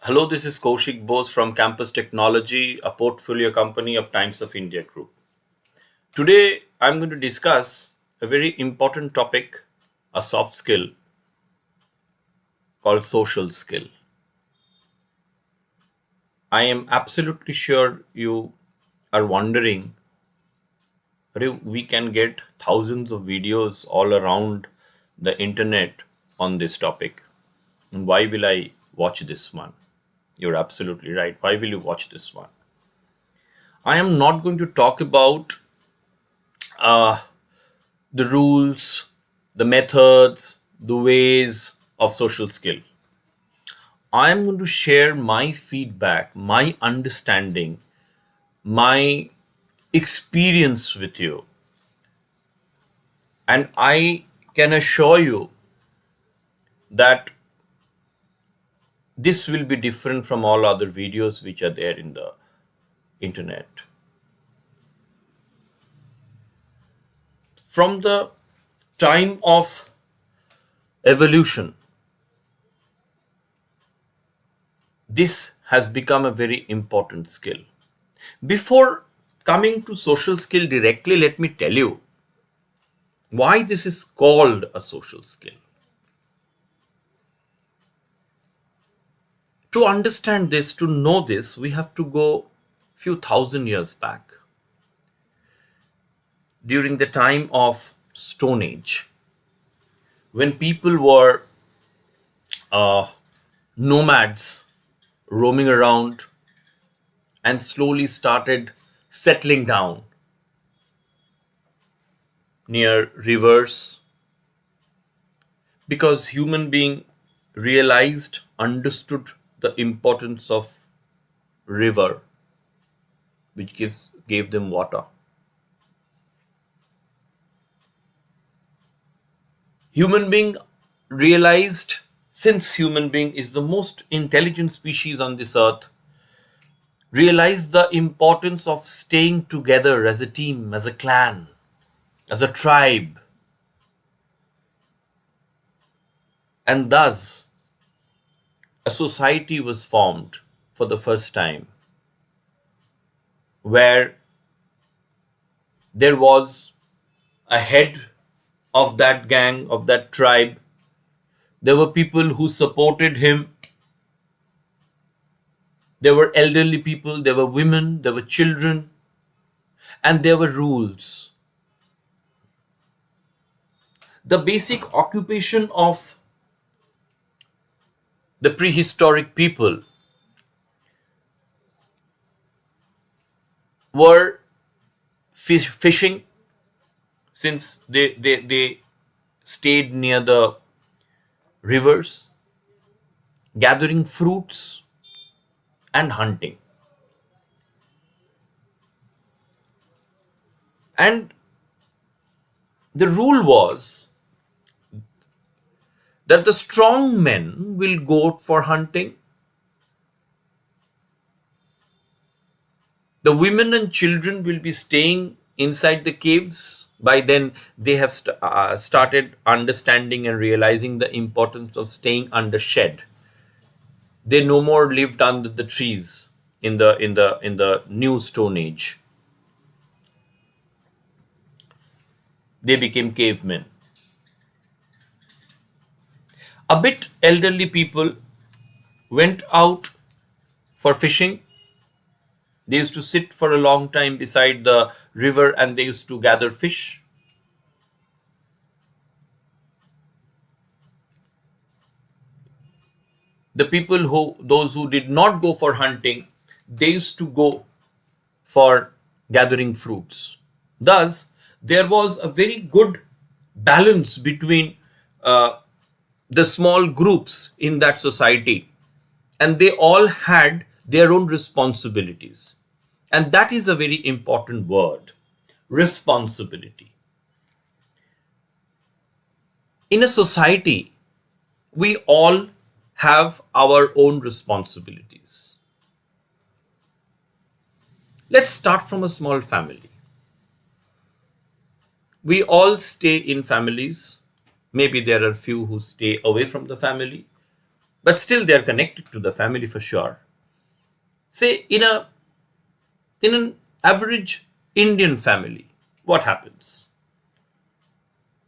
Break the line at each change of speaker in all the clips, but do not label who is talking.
Hello, this is Kaushik Bose from Campus Technology, a portfolio company of Times of India Group. Today, I'm going to discuss a very important topic, a soft skill called social skill. I am absolutely sure you are wondering, we can get thousands of videos all around the internet on this topic. And why will I watch this one? You're absolutely right. Why will you watch this one? I am not going to talk about the rules, the methods, the ways of social skill. I am going to share my feedback, my understanding, my experience with you. And I can assure you that this will be different from all other videos which are there in the internet. From the time of evolution, this has become a very important skill. Before coming to social skill directly, let me tell you why this is called a social skill. To understand this, to know this, we have to go few thousand years back during the time of Stone Age, when people were nomads roaming around and slowly started settling down near rivers because human being realized, understood the importance of river which gave them water. Human being realized, since human being is the most intelligent species on this earth, realized the importance of staying together as a team, as a clan, as a tribe. And thus a society was formed for the first time, where there was a head of that gang, of that tribe. There were people who supported him. There were elderly people, there were women, there were children, and there were rules. The basic occupation of the prehistoric people were fishing, since they stayed near the rivers, gathering fruits, and hunting. And the rule was that the strong men will go for hunting, the women and children will be staying inside the caves. By then they have started understanding and realizing the importance of staying under shed. They no more lived under the trees in the new stone age. They became cavemen. A bit elderly people went out for fishing. They used to sit for a long time beside the river and they used to gather fish. The people who, those who did not go for hunting, they used to go for gathering fruits. Thus, there was a very good balance between uh, the small groups in that society, and they all had their own responsibilities. And that is a very important word, responsibility. In a society, we all have our own responsibilities. Let's start from a small family. We all stay in families. Maybe there are few who stay away from the family. but still they are connected to the family for sure. Say in an average Indian family, what happens?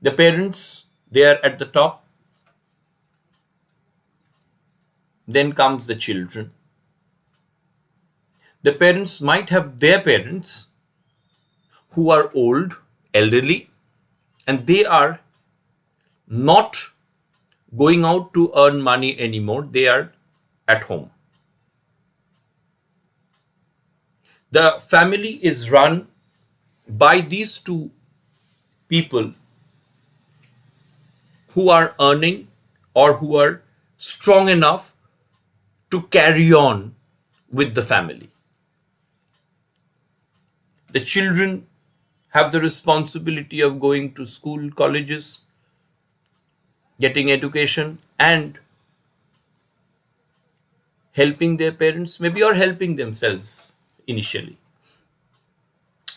The parents, they are at the top, then comes the children. The parents might have their parents who are old, elderly, and they are not going out to earn money anymore. They are at home. The family is run by these two people who are earning or who are strong enough to carry on with the family. The children have the responsibility of going to school, colleges, getting education, and helping their parents, maybe, or helping themselves initially.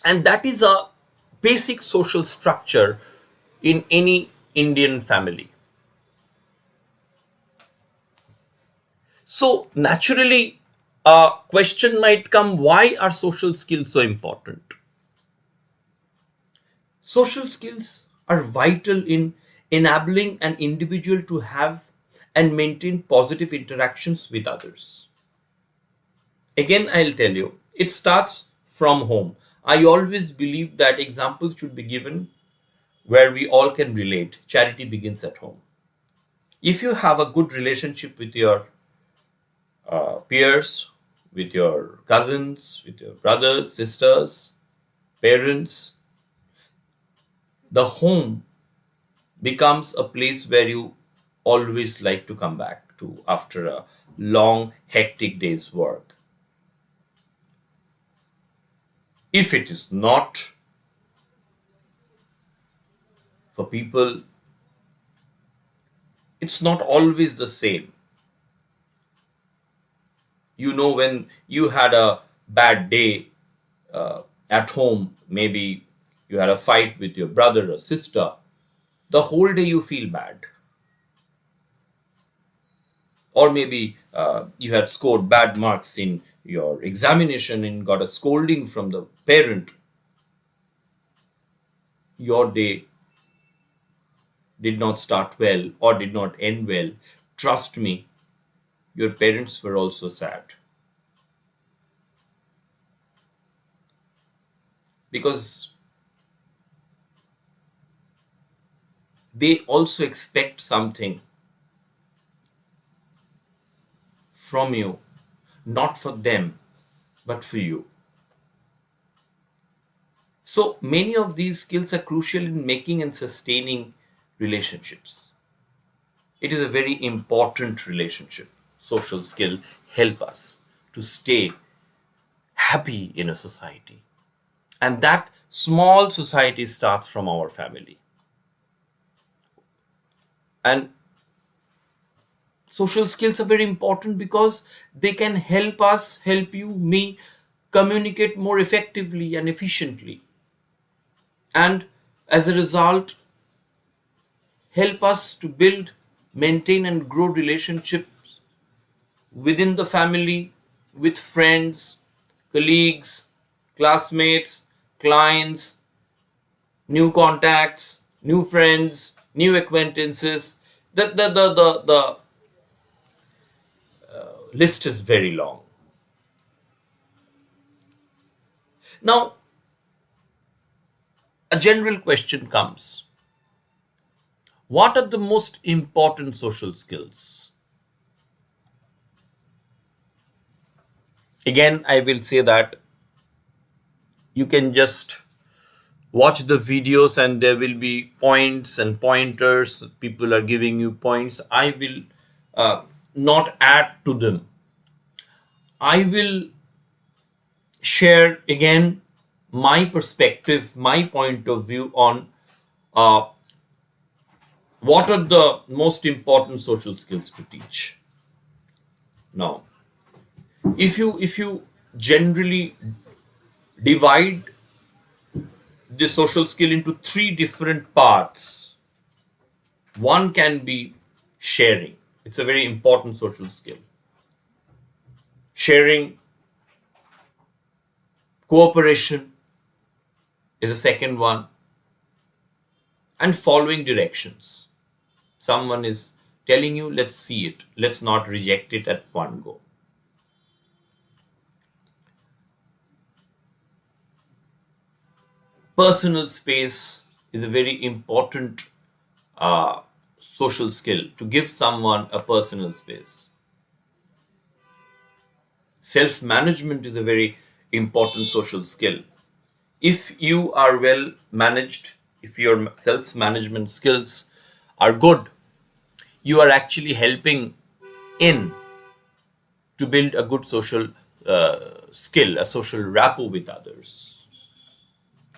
And that is a basic social structure in any Indian family. So, naturally, a question might come, why are social skills so important? Social skills are vital in enabling an individual to have and maintain positive interactions with others. Again, I'll tell you, it starts from home. I always believe that examples should be given where we all can relate. Charity begins at home. If you have a good relationship with your peers, with your cousins, with your brothers, sisters, parents, the home becomes a place where you always like to come back to after a long, hectic day's work. If it is not, for people, it's not always the same. You know, when you had a bad day at home, maybe you had a fight with your brother or sister, the whole day you feel bad. Or maybe you had scored bad marks in your examination and got a scolding from the parent. Your day did not start well or did not end well. Trust me, your parents were also sad because they also expect something from you, not for them, but for you. So many of these skills are crucial in making and sustaining relationships. It is a very important relationship. Social skill help us to stay happy in a society. And that small society starts from our family. And social skills are very important because they can help us, help you, me communicate more effectively and efficiently. And as a result, help us to build, maintain, and grow relationships within the family, with friends, colleagues, classmates, clients, new contacts, new friends, new acquaintances. The list is very long. Now, a general question comes, what are the most important social skills? Again, I will say that you can just watch the videos and there will be points and pointers. People are giving you points. I will not add to them. I will share again my perspective, my point of view on uh, what are the most important social skills to teach. Now, if you generally divide the social skill into three different parts, one can be sharing. It's a very important social skill. Sharing, cooperation is a second one, and following directions. Someone is telling you, let's see it, let's not reject it at one go. Personal space is a very important uh, social skill, to give someone a personal space. Self management is a very important social skill. If you are well managed, if your self management skills are good, you are actually helping in to build a good social skill, a social rapport with others.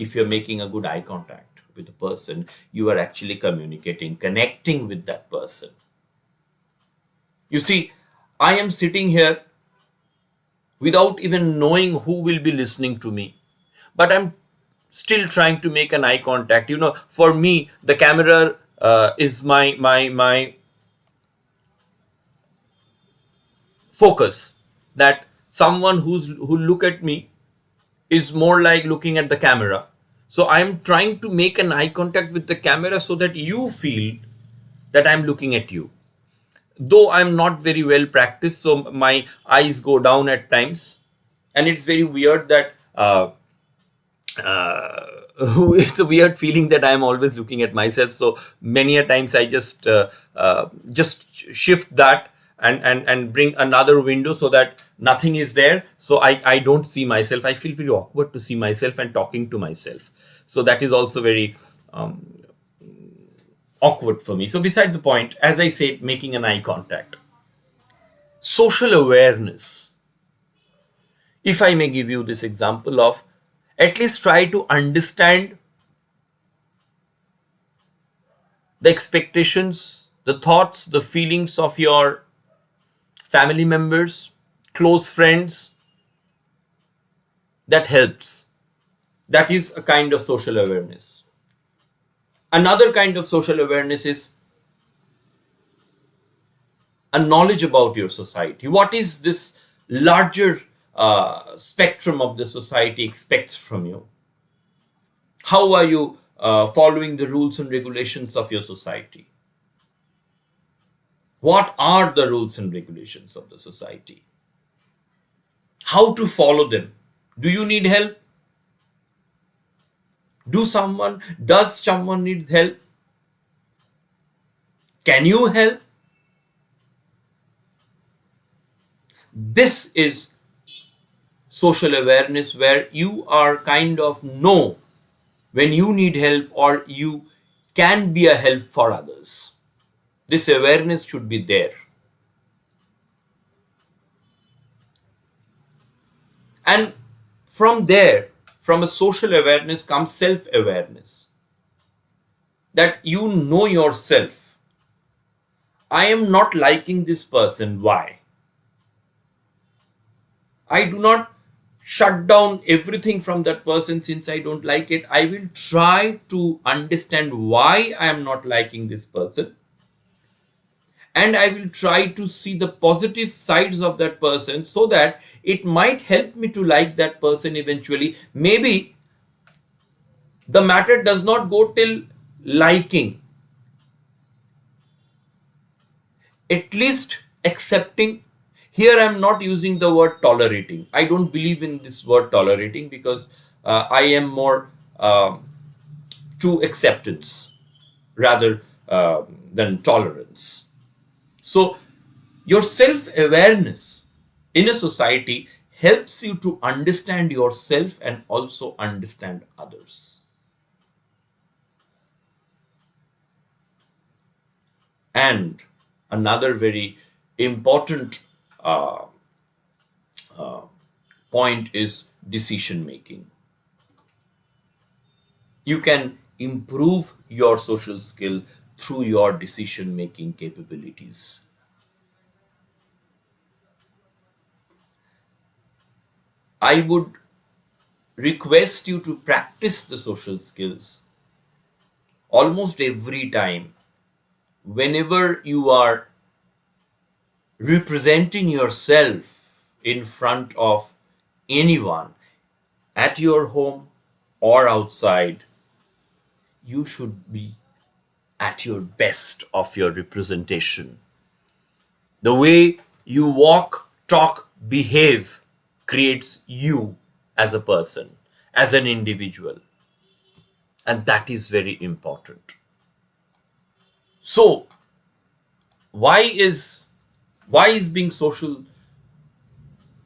If you're making a good eye contact with a person, you are actually communicating, connecting with that person. You see, I am sitting here without even knowing who will be listening to me, but I'm still trying to make an eye contact. For me, the camera is my focus. That someone who look at me is more like looking at the camera. So I'm trying to make an eye contact with the camera so that you feel that I'm looking at you. Though I'm not very well practiced, so my eyes go down at times, and it's very weird that it's a weird feeling that I'm always looking at myself. So many a times I just shift that and bring another window so that nothing is there. So I don't see myself. I feel very awkward to see myself and talking to myself. So that is also very awkward for me. So beside the point, as I said, making an eye contact, social awareness. If I may give you this example of, at least try to understand the expectations, the thoughts, the feelings of your family members, close friends. That helps. That is a kind of social awareness. Another kind of social awareness is a knowledge about your society. What is this larger spectrum of the society expects from you? How are you following the rules and regulations of your society? What are the rules and regulations of the society? How to follow them? Do you need help? Does someone need help? Can you help? This is social awareness, where you are kind of know when you need help or you can be a help for others. This awareness should be there. And from there, from a social awareness comes self awareness, that you know yourself. I am not liking this person. Why? I do not shut down everything from that person since I don't like it. I will try to understand why I am not liking this person, and I will try to see the positive sides of that person so that it might help me to like that person eventually. Maybe the matter does not go till liking, at least accepting. Here I'm not using the word tolerating. I don't believe in this word tolerating, because I am more to acceptance rather than tolerance. So your self awareness in a society helps you to understand yourself and also understand others. And another very important uh, point is decision making. You can improve your social skill through your decision making capabilities. I would request you to practice the social skills almost every time, whenever you are representing yourself in front of anyone at your home or outside, you should be at your best of your representation. The way you walk, talk, behave creates you as a person, as an individual. And that is very important. So, why is why is being social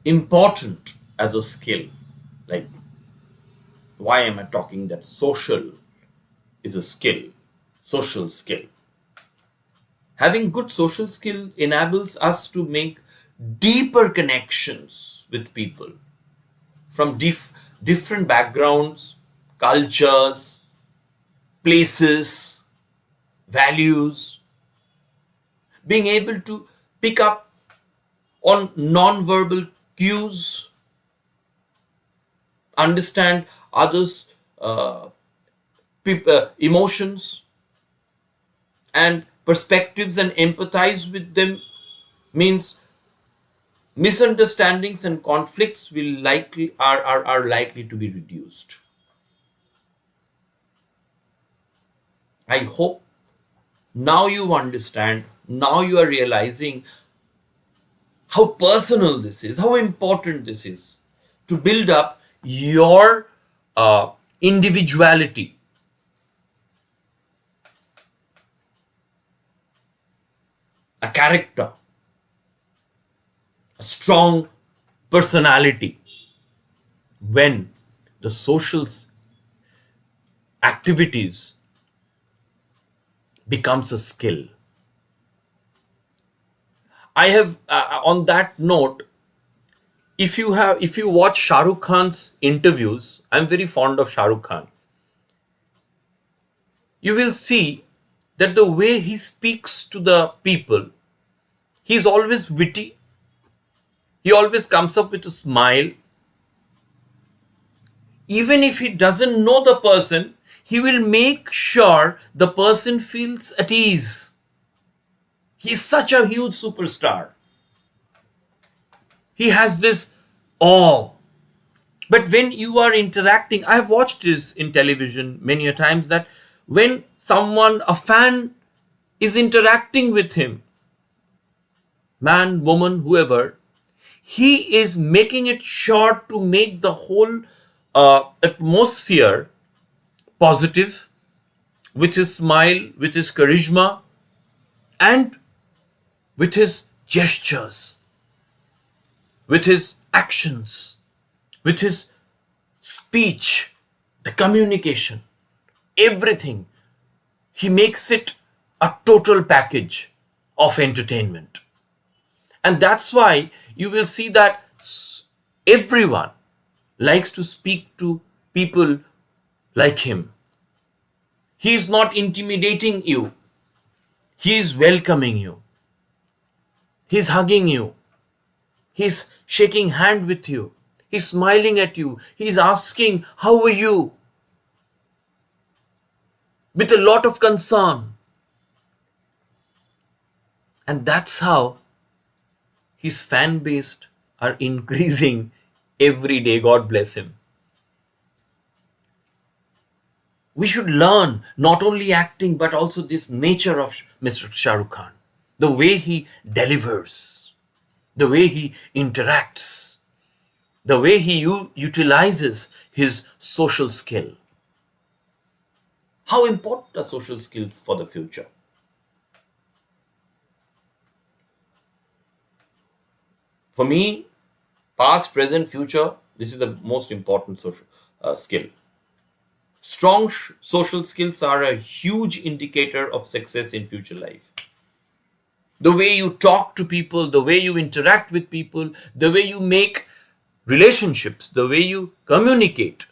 important as a skill? Like, why am I talking that social is a skill, social skill? Having good social skill enables us to make deeper connections with people from different backgrounds, cultures, places, values, being able to pick up on non-verbal cues, understand others' emotions and perspectives and empathize with them means misunderstandings and conflicts will likely are likely to be reduced. I hope now you understand, now you are realizing how personal this is, how important this is to build up your individuality, a character, a strong personality when the social activities becomes a skill. I have on that note, if you watch Shah Rukh Khan's interviews, I'm very fond of Shah Rukh Khan. You will see that the way he speaks to the people, he's always witty. He always comes up with a smile. Even if he doesn't know the person, he will make sure the person feels at ease. He's such a huge superstar. He has this awe. But when you are interacting, I have watched this in television many a times that when someone, a fan, is interacting with him, man, woman, whoever, he is making it sure to make the whole atmosphere positive with his smile, with his charisma, and with his gestures, with his actions, with his speech, the communication, everything. He makes it a total package of entertainment. And that's why you will see that everyone likes to speak to people like him. He is not intimidating you, he is welcoming you, he's hugging you, he's shaking hand with you, he's smiling at you, he's asking, how are you? With a lot of concern. And that's how his fan base are increasing every day. God bless him. We should learn not only acting but also this nature of Mr. Shah Rukh Khan, the way he delivers, the way he interacts, the way he utilizes his social skill. How important are social skills for the future? For me, past, present, future, this is the most important social skill. Strong social skills are a huge indicator of success in future life. The way you talk to people, the way you interact with people, the way you make relationships, the way you communicate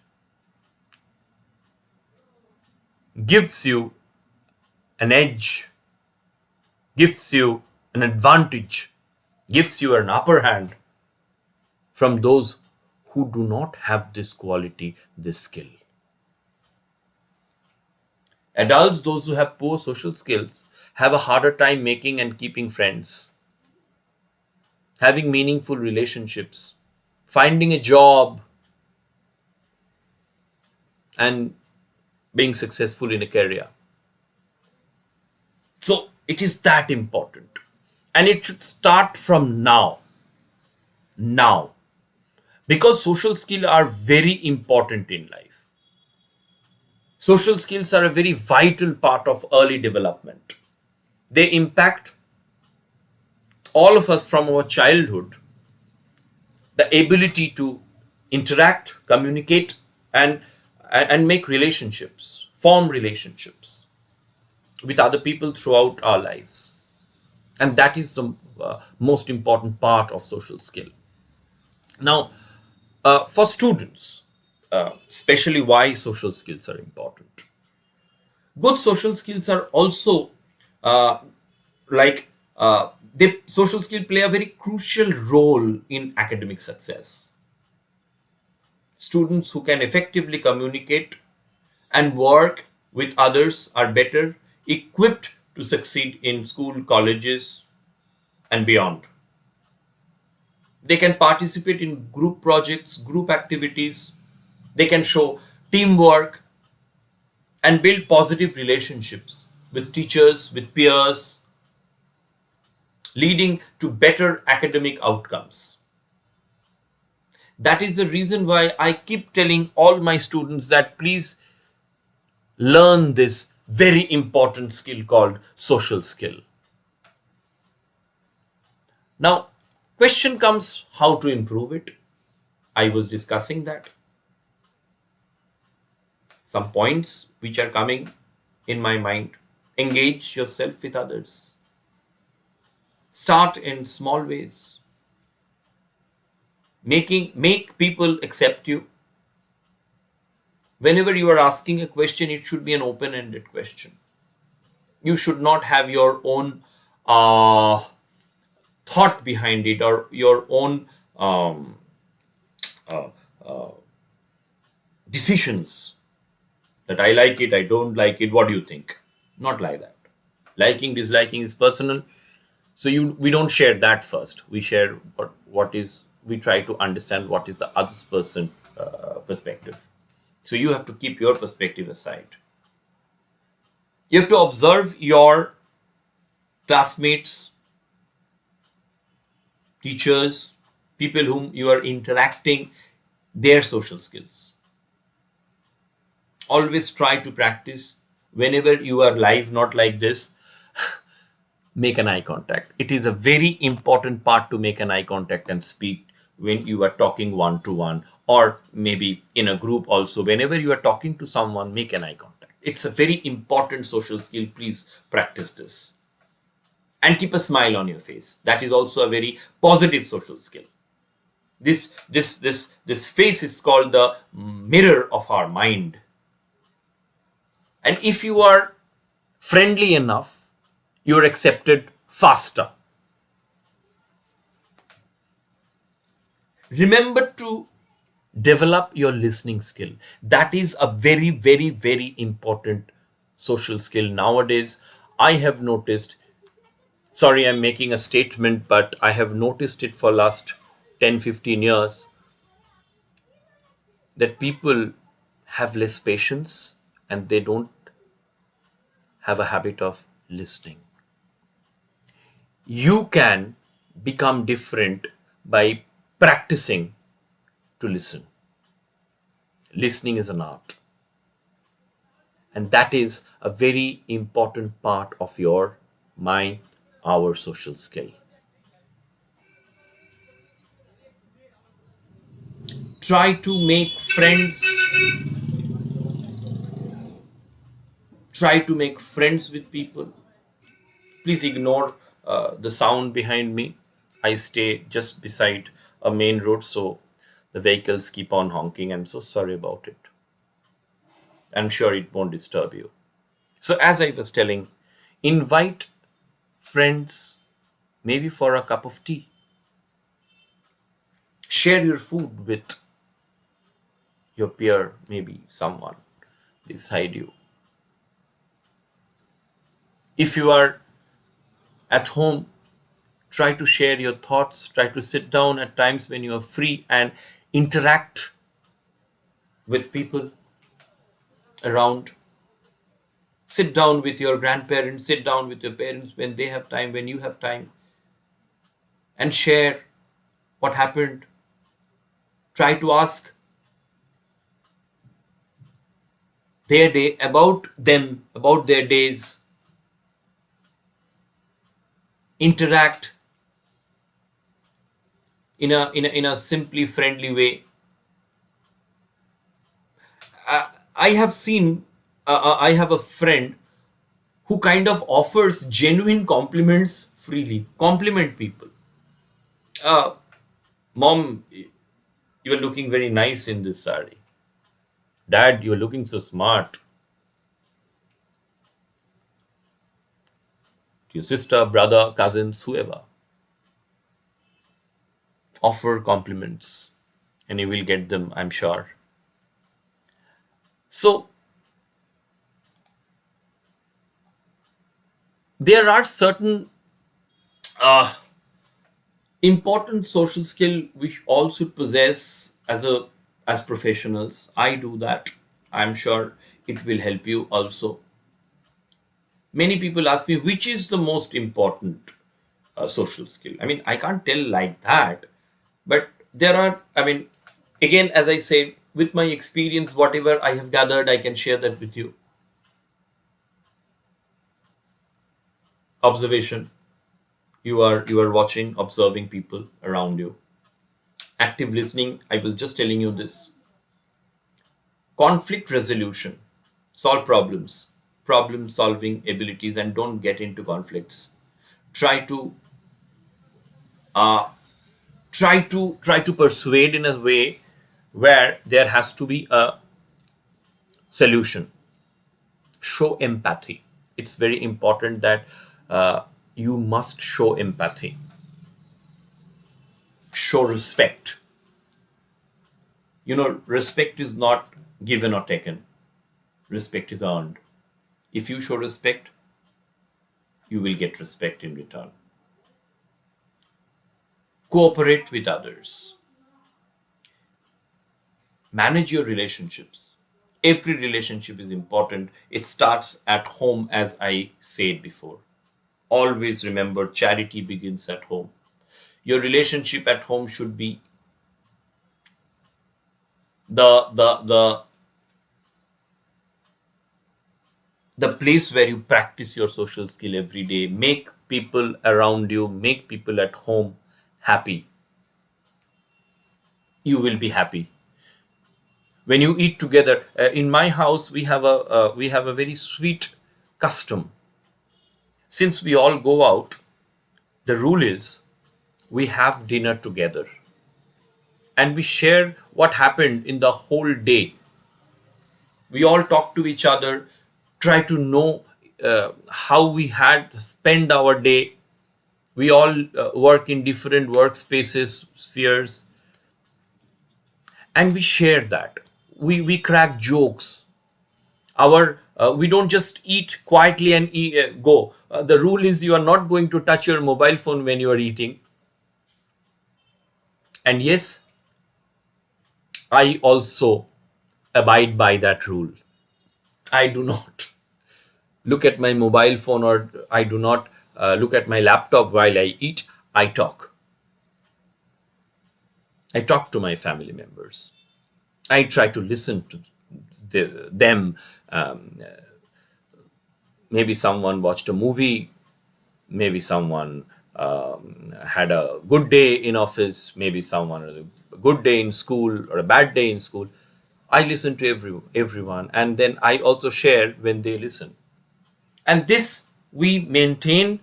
gives you an edge, gives you an advantage, gives you an upper hand from those who do not have this quality, this skill. Adults, those who have poor social skills, have a harder time making and keeping friends. having meaningful relationships, finding a job, and being successful in a career. So it is that important. And it should start from now. Now. Because social skills are very important in life. Social skills are a very vital part of early development. They impact all of us from our childhood. The ability to interact, communicate, and make relationships, form relationships with other people throughout our lives. And that is the most important part of social skill. Now, for students, especially why social skills are important. Good social skills are also uh, like they social skill play a very crucial role in academic success. Students who can effectively communicate and work with others are better equipped to succeed in school, colleges, and beyond. They can participate in group projects, group activities. They can show teamwork and build positive relationships with teachers, with peers, leading to better academic outcomes. That is the reason why I keep telling all my students that please learn this very important skill called social skill. Now, question comes how to improve it. I was discussing that. Some points which are coming in my mind. Engage yourself with others. Start in small ways. Make people accept you. Whenever you are asking a question, it should be an open-ended question. You should not have your own uh, thought behind it or your own um, decisions that I like it, I don't like it, what do you think? Not like that. Liking, disliking is personal. So we don't share that first. We share what is, we try to understand what is the other person perspective. So you have to keep your perspective aside. You have to observe your classmates, teachers, people whom you are interacting, their social skills. Always try to practice whenever you are live, not like this. Make an eye contact. It is a very important part to make an eye contact and speak when you are talking one to one, or maybe in a group also. Whenever you are talking to someone, make an eye contact. It's a very important social skill. Please practice this. And keep a smile on your face. That is also a very positive social skill. This face is called the mirror of our mind. And if you are friendly enough, you're accepted faster. Remember to develop your listening skill. That is a very, very, very important social skill nowadays. I have noticed, sorry, I'm making a statement, but I have noticed it for last 10, 15 years that people have less patience and they don't have a habit of listening. You can become different by practicing to listen. Listening is an art, and that is a very important part of our social skill. Try to make friends, try to make friends with people. Please ignore the sound behind me. I stay just beside a main road, so the vehicles keep on honking. I'm so sorry about it. I'm sure it won't disturb you. So, as I was telling, invite friends maybe for a cup of tea. Share your food with your peer, maybe someone beside you. If you are at home, Try to share your thoughts. Try to sit down at times when you are free and interact with people around. Sit down with your grandparents, sit down with your parents when they have time, when you have time, and share what happened. Try to ask their day, about them, about their days. Interact in a simply friendly way. I have seen, I have a friend who kind of offers genuine compliments freely. Compliment people. Uh, Mom, you are looking very nice in this sari. Dad, you are looking so smart. To your sister, brother, cousins, whoever. Offer compliments and you will get them, I'm sure. So, there are certain uh, important social skill which all should possess as professionals. I do that. I'm sure it will help you also. Many people ask me which is the most important social skill. I mean, I can't tell like that, but there are, I mean, again, as I said, with my experience, whatever I have gathered, I can share that with you. Observation. You are watching, observing people around you. Active listening. I was just telling you this. Conflict resolution. Solve problems. Problem solving abilities, and don't get into conflicts. Try to try to persuade in a way where there has to be a solution. Show empathy. It's very important that you must show empathy. Show respect. Respect is not given or taken. Respect is earned. If you show respect, you will get respect in return. Cooperate with others. Manage your relationships. Every relationship is important. It starts at home, as I said before. Always remember, charity begins at home. Your relationship at home should be the the place where you practice your social skill every day. Make people around you, make people at home happy. You will be happy when you eat together. In my house, we have a very sweet custom. Since we all go out, the rule is we have dinner together and we share what happened in the whole day. We all talk to each other, try to know how we had spent our day. We all work in different workspaces, spheres, and we share that. We crack jokes. Our We don't just eat quietly and go. The rule is you are not going to touch your mobile phone when you are eating. And yes, I also abide by that rule. I do not look at my mobile phone, or I do not look at my laptop while I eat. I talk. I talk to my family members. I try to listen to them. Maybe someone watched a movie. Maybe someone had a good day in office. Maybe someone had a good day in school or a bad day in school. I listen to everyone, and then I also share when they listen. And this we maintain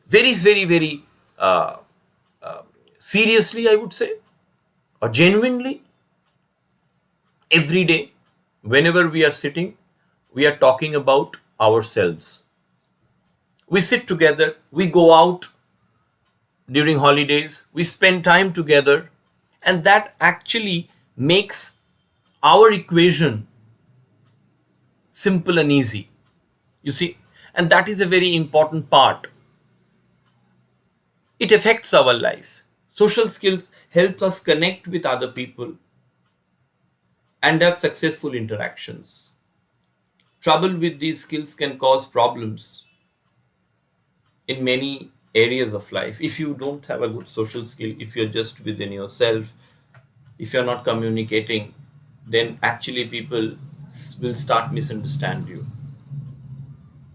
very, very, very seriously, I would say, or genuinely, every day. Whenever we are sitting, we are talking about ourselves. We sit together, we go out during holidays, we spend time together, and that actually makes our equation simple and easy. You see, and that is a very important part. it affects our life. Social skills help us connect with other people and have successful interactions. Trouble with these skills can cause problems in many areas of life. If you don't have a good social skill, if you're just within yourself, if you're not communicating, then actually people will start misunderstand you.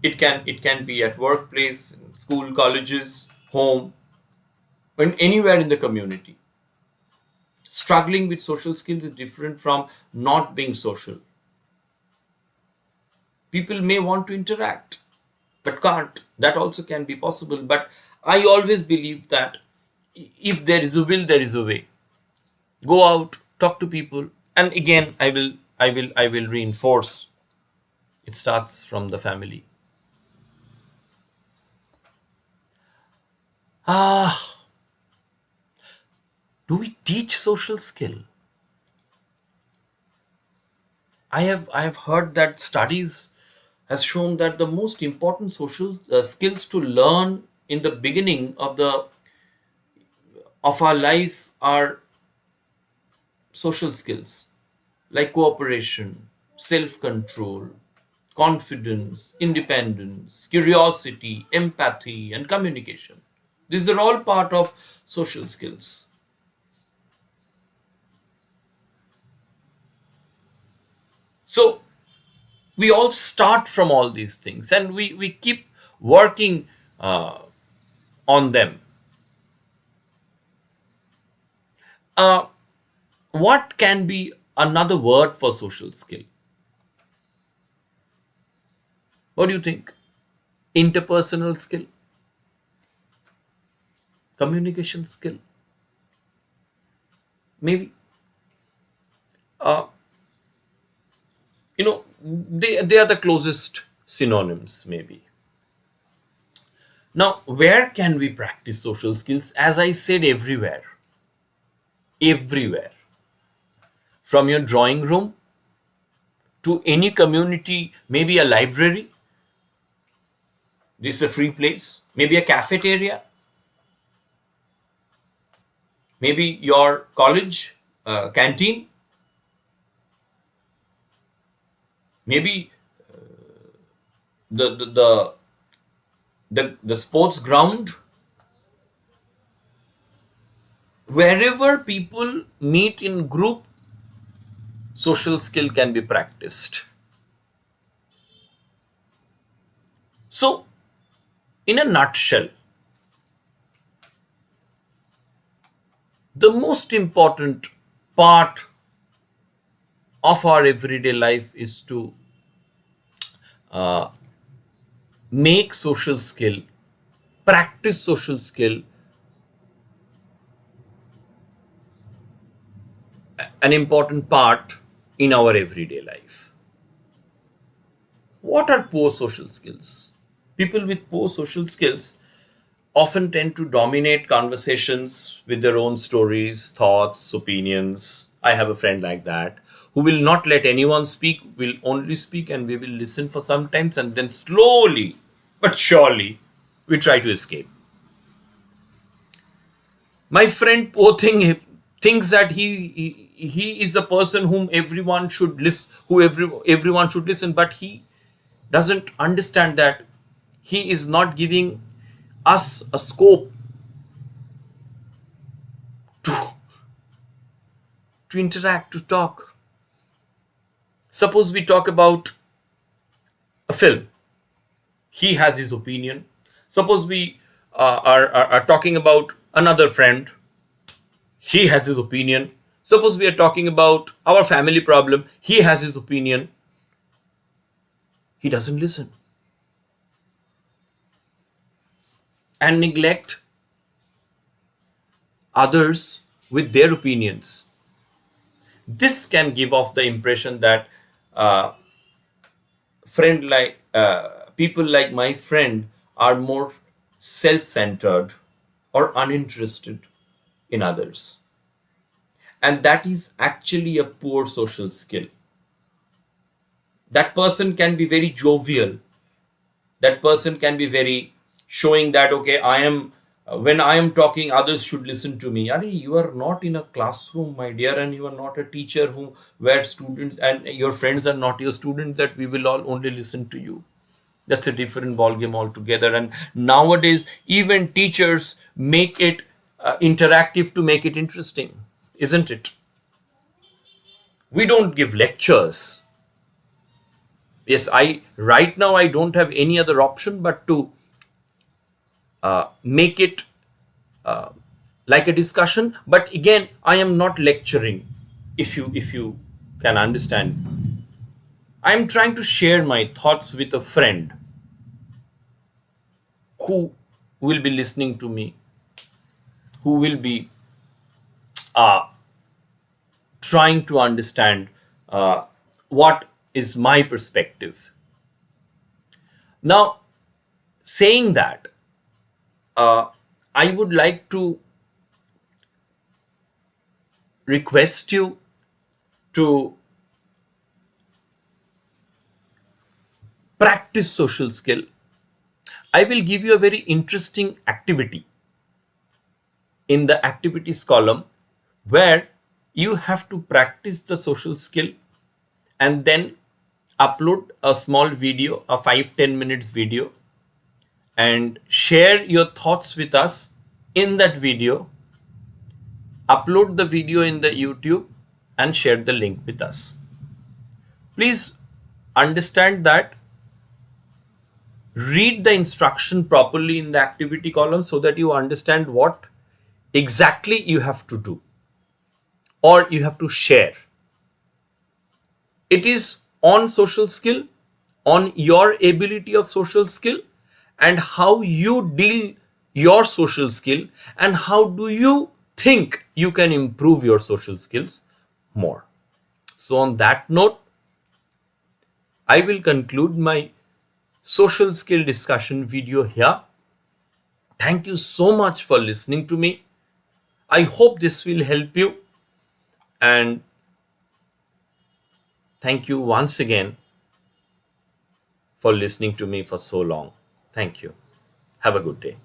It can be at workplace, school, colleges, home, and anywhere in the community. Struggling with social skills is different from not being social. People may want to interact but can't. That also can be possible, but I always believe that if there is a will, there is a way. Go out, talk to people, and again I will reinforce, it starts from the family. Ah, do we teach social skill? I have heard that studies has shown that the most important social skills to learn in the beginning of our life are social skills like cooperation, self control, confidence, independence, curiosity, empathy, and communication. These are all part of social skills. So we all start from all these things and we keep working uh, on them. Uh, what can be another word for social skill? What do you think? Interpersonal skill, communication skill, maybe. Uh, they are the closest synonyms, maybe. Now, where can we practice social skills? As I said, everywhere. Everywhere. From your drawing room to any community, maybe a library. This is a free place. Maybe a cafeteria. Maybe your college canteen. Maybe the, the, the, the sports ground. Wherever people meet in group, social skill can be practiced. So, in a nutshell, the most important part of our everyday life is to make social skill, practice social skill, an important part in our everyday life. What are poor social skills? People with poor social skills often tend to dominate conversations with their own stories, thoughts, opinions. I have a friend like that who will not let anyone speak, will only speak, and we will listen for some times, and then slowly but surely we try to escape. My friend, poor thing, thinks that he is a person whom everyone should listen, everyone should listen, but he doesn't understand that he is not giving us a scope to interact, to talk. Suppose we talk about a film, he has his opinion. Suppose we are talking about another friend, he has his opinion. Suppose we are talking about our family problem, he has his opinion. He doesn't listen and neglect others with their opinions. This can give off the impression that uh, friend like people like my friend are more self-centered or uninterested in others, and that is actually a poor social skill. That person can be very jovial, that person can be very showing that okay, I am when I am talking, others should listen to me. Arey, you are not in a classroom, my dear, and you are not a teacher who where students and your friends are not your students, that we will all only listen to you. That's a different ballgame altogether. And nowadays, even teachers make it interactive to make it interesting, isn't it? We don't give lectures. Yes, I right now I don't have any other option but to make it like a discussion. But again, I am not lecturing. If you can understand, I am trying to share my thoughts with a friend who will be listening to me, who will be trying to understand what is my perspective. Now, saying that, I would like to request you to practice social skill. I will give you a very interesting activity in the activities column where you have to practice the social skill and then upload a small video, a 5-10 minutes video, and share your thoughts with us in that video. Upload the video in the YouTube and share the link with us. Please understand that, read the instruction properly in the activity column so that you understand what exactly you have to do or you have to share. It is on social skill, on your ability of social skill, and how you deal your social skill, and how do you think you can improve your social skills more. So on that note, I will conclude my social skill discussion video here. Thank you so much for listening to me. I hope this will help you, and thank you once again for listening to me for so long. Thank you. Have a good day.